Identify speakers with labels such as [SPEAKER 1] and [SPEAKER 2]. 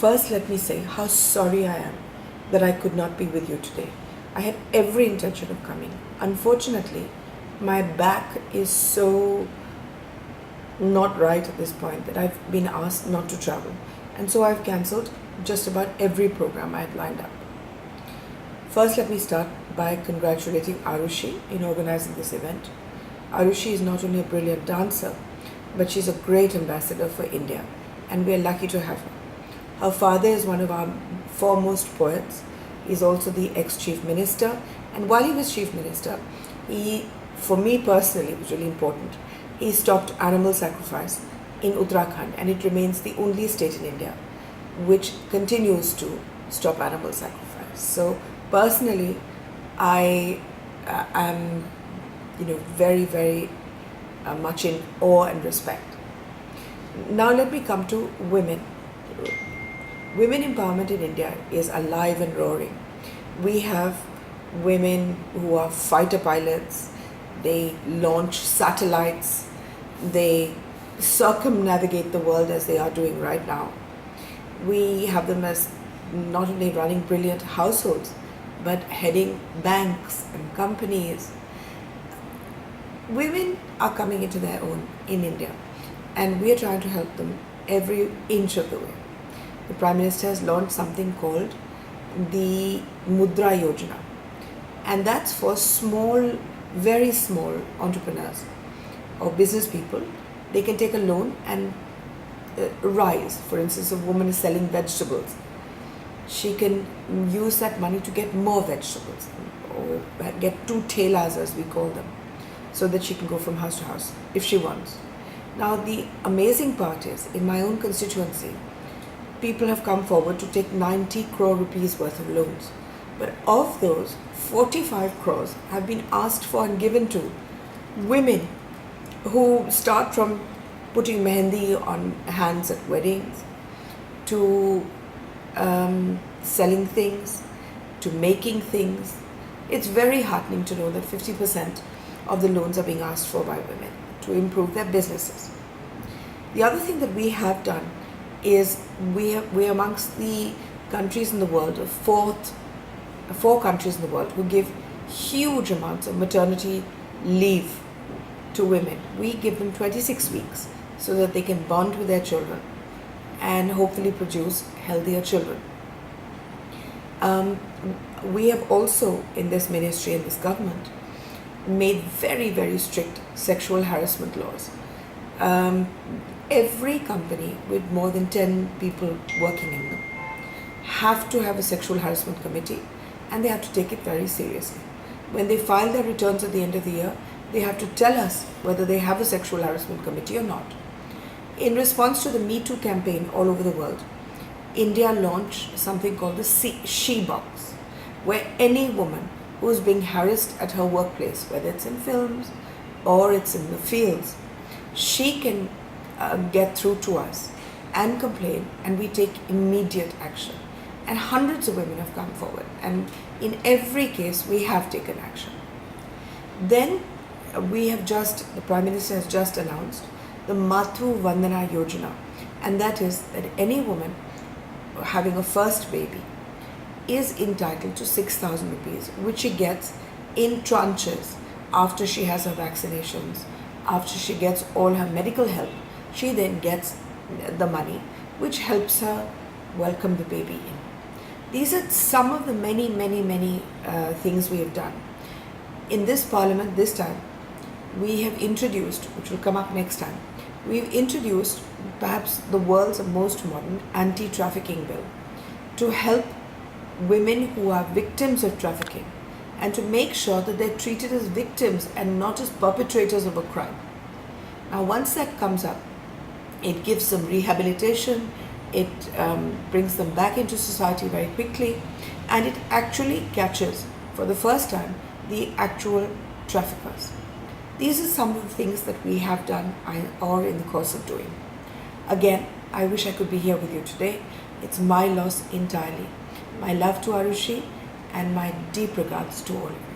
[SPEAKER 1] First, let me say how sorry I am that I could not be with you today. I had every intention of coming. Unfortunately, my back is so not right at this point that I've been asked not to travel. And so I've cancelled just about every program I had lined up. First, let me start by congratulating Arushi in organizing this event. Arushi is not only a brilliant dancer, but she's a great ambassador for India, and we are lucky to have her. Her father is one of our foremost poets. He's also the ex-chief minister, and while he was chief minister, for me personally, it was really important. He stopped animal sacrifice in Uttarakhand, and it remains the only state in India which continues to stop animal sacrifice. So personally, I am, very, very much in awe and respect. Now let me come to women. Women empowerment in India is alive and roaring. We have women who are fighter pilots. They launch satellites. They circumnavigate the world as they are doing right now. We have them as not only running brilliant households, but heading banks and companies. Women are coming into their own in India, and we are trying to help them every inch of the way. The Prime Minister has launched something called the Mudra Yojana, and that's for small, very small entrepreneurs or business people. They can take a loan and rise. For instance, a woman is selling vegetables. She can use that money to get more vegetables or get two telas, as we call them, so that she can go from house to house if she wants. Now, the amazing part is, in my own constituency, people have come forward to take 90 crore rupees worth of loans. But of those, 45 crores have been asked for and given to women who start from putting mehendi on hands at weddings, to selling things, to making things. It's very heartening to know that 50% of the loans are being asked for by women to improve their businesses. The other thing that we have done is we're amongst the countries in the world, four countries in the world who give huge amounts of maternity leave to women. We give them 26 weeks so that they can bond with their children and hopefully produce healthier children. We have also, in this ministry and this government, made very, very strict sexual harassment laws. Every company with more than 10 people working in them have to have a sexual harassment committee, and they have to take it very seriously. When they file their returns at the end of the year, they have to tell us whether they have a sexual harassment committee or not. In response to the Me Too campaign all over the world, India launched something called the She Box, where any woman who is being harassed at her workplace, whether it's in films or it's in the fields, she can get through to us and complain, and we take immediate action. And hundreds of women have come forward, and in every case we have taken action. Then the Prime Minister has just announced the Matru Vandana Yojana, and that is that any woman having a first baby is entitled to 6,000 rupees, which she gets in tranches after she has her vaccinations, after she gets all her medical help. She then gets the money, which helps her welcome the baby in. These are some of the many, many, many things we have done. In this parliament this time, we have introduced, which will come up next time, we've introduced perhaps the world's most modern anti-trafficking bill to help women who are victims of trafficking and to make sure that they're treated as victims and not as perpetrators of a crime. Now, once that comes up, it gives them rehabilitation, it brings them back into society very quickly, and it actually catches, for the first time, the actual traffickers. These are some of the things that we have done or in the course of doing. Again, I wish I could be here with you today. It's my loss entirely. My love to Arushi and my deep regards to all of you.